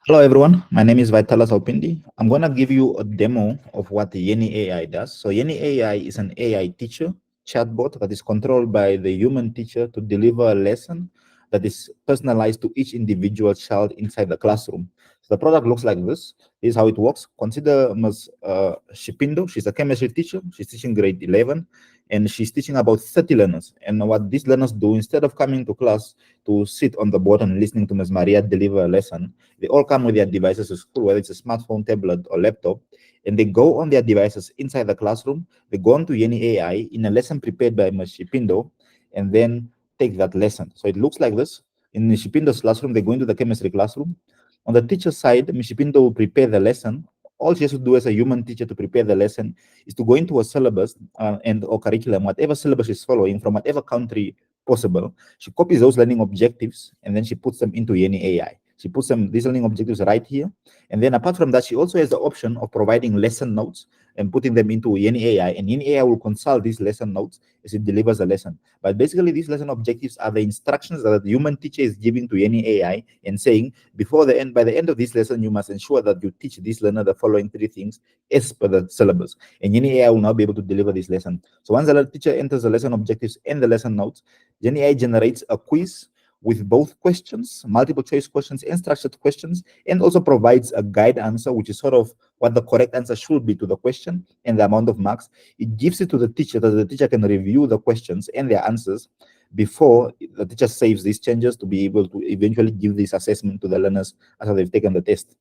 Hello everyone, my name is Vitalas Opindi. I'm going to give you a demo of what the Yeni AI does. So Yeni AI is an AI teacher chatbot that is controlled by the human teacher to deliver a lesson that is personalized to each individual child inside the classroom. So the product looks like this. This is how it works. Consider Ms. Shipindo. She's a chemistry teacher. She's teaching grade 11 and she's teaching about 30 learners. And what these learners do, instead of coming to class to sit on the board and listening to Ms. Maria deliver a lesson, they all come with their devices to school, whether it's a smartphone, tablet, or laptop, and they go on their devices inside the classroom. They go on to Yeni AI in a lesson prepared by Ms. Shipindo, and then take that lesson. So it looks like this. In Ms. Shipindo's classroom, they go into the chemistry classroom. On the teacher side, Ms. Shipindo will prepare the lesson. All she has to do as a human teacher to prepare the lesson is to go into a syllabus and or curriculum, whatever syllabus she's following from whatever country possible. She copies those learning objectives and then she puts them into Yeni AI. She puts these learning objectives right here. And then apart from that, she also has the option of providing lesson notes and putting them into Yeni AI. And Yeni AI will consult these lesson notes as it delivers a lesson. But basically, these lesson objectives are the instructions that the human teacher is giving to Yeni AI and saying, by the end of this lesson, you must ensure that you teach this learner the following three things as per the syllabus. And Yeni AI will now be able to deliver this lesson. So once the teacher enters the lesson objectives and the lesson notes, Yeni AI generates a quiz with both questions, multiple choice questions and structured questions, and also provides a guide answer, which is sort of what the correct answer should be to the question and the amount of marks. It gives it to the teacher that the teacher can review the questions and their answers before the teacher saves these changes to be able to eventually give this assessment to the learners after they've taken the test.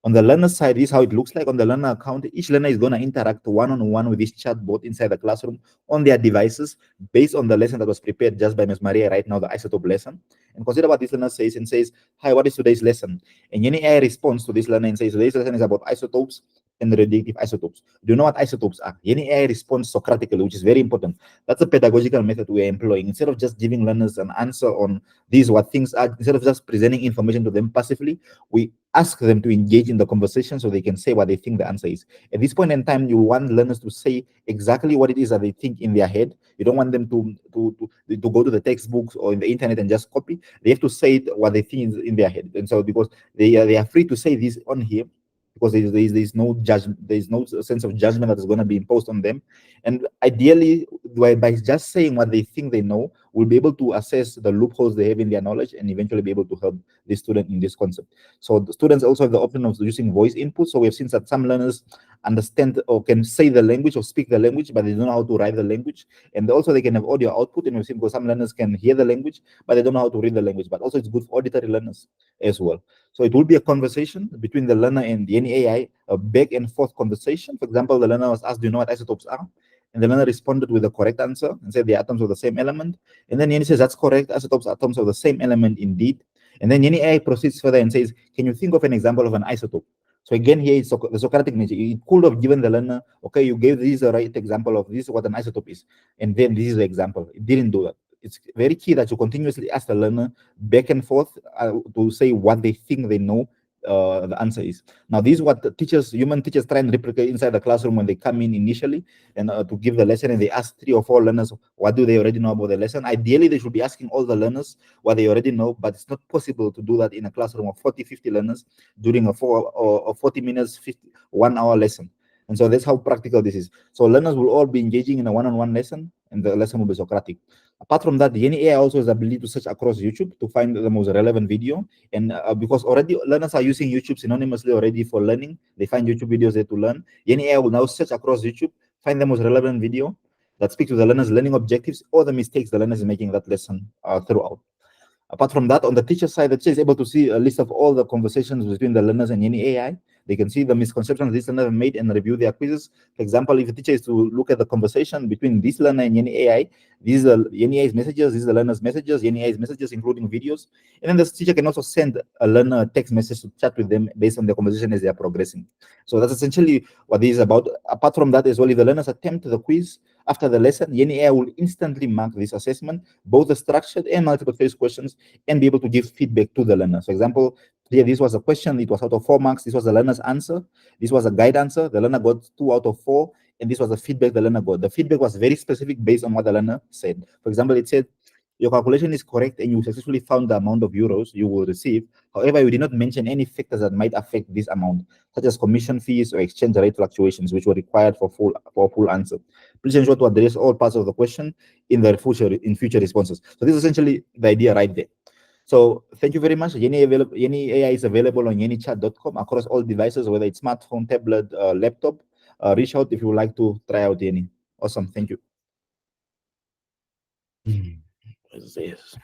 On the learner side, this is how it looks like. On the learner account, each learner is going to interact one-on-one with this chatbot inside the classroom on their devices based on the lesson that was prepared just by Ms. Maria right now, the isotope lesson. And consider what this learner says and says, "Hi, what is today's lesson?" And Yeni AI responds to this learner and says, "Today's lesson is about isotopes and radioactive isotopes. Do you know what isotopes are?" Yeni AI responds Socratically, which is very important. That's a pedagogical method we are employing. Instead of just giving learners an answer on these what things are, instead of just presenting information to them passively, we ask them to engage in the conversation so they can say what they think the answer is. At this point in time, you want learners to say exactly what it is that they think in their head. You don't want them to go to the textbooks or in the internet and just copy. They have to say what they think is in their head. And so because they are free to say this on here, because there's no judgment, there's no sense of judgment that is going to be imposed on them. And ideally, by just saying what they think they know, we'll be able to assess the loopholes they have in their knowledge and eventually be able to help the student in this concept. So the students also have the option of using voice input. So we have seen that some learners understand or can say the language or speak the language, but they don't know how to write the language. And also they can have audio output. And we've seen because some learners can hear the language, but they don't know how to read the language. But also it's good for auditory learners as well. So it will be a conversation between the learner and the AI, a back and forth conversation. For example, the learner was asked, "Do you know what isotopes are?" And the learner responded with the correct answer and said the atoms of the same element. And then Yeni says, "That's correct. Isotopes are atoms of the same element indeed." And then Yeni AI proceeds further and says, "Can you think of an example of an isotope?" So again, here is the Socratic nature. It could have given the learner, "Okay, you gave this the right example of this, what an isotope is. And then this is the example." It didn't do that. It's very key that you continuously ask the learner back and forth to say what they think they know the answer is. Now, this is what the teachers, human teachers, try and replicate inside the classroom when they come in initially and to give the lesson, and they ask 3 or 4 learners what do they already know about the lesson. Ideally, they should be asking all the learners what they already know, but it's not possible to do that in a classroom of 40, 50 learners during a 40 minutes, 1 hour lesson. And so that's how practical this is. So learners will all be engaging in a one-on-one lesson, and the lesson will be Socratic. Apart from that, the Yeni AI also has the ability to search across YouTube to find the most relevant video. And because already learners are using YouTube synonymously already for learning, they find YouTube videos there to learn. Yeni AI will now search across YouTube, find the most relevant video that speaks to the learner's learning objectives or the mistakes the learner is making that lesson throughout. Apart from that, on the teacher side, the teacher is able to see a list of all the conversations between the learners and Yeni AI. They can see the misconceptions this learner made and review their quizzes. For example, if the teacher is to look at the conversation between this learner and Yeni AI, these are Yeni AI's messages, these are the learner's messages, Yeni AI's messages, including videos. And then the teacher can also send a learner a text message to chat with them based on their conversation as they are progressing. So that's essentially what this is about. Apart from that as well, if the learners attempt the quiz after the lesson, Yeni AI will instantly mark this assessment, both the structured and multiple choice questions, and be able to give feedback to the learner. For example, yeah, this was a question, it was out of 4 marks, this was the learner's answer, this was a guide answer, the learner got 2 out of 4, and this was the feedback the learner got. The feedback was very specific based on what the learner said. For example, it said, your calculation is correct and you successfully found the amount of euros you will receive. However, you did not mention any factors that might affect this amount, such as commission fees or exchange rate fluctuations, which were required for a full answer. Please ensure to address all parts of the question in future responses. So this is essentially the idea right there. So thank you very much. Yeni AI is available on yenichat.com across all devices, whether it's smartphone, tablet, laptop. Reach out if you would like to try out Yeni. Awesome. Thank you. What is this?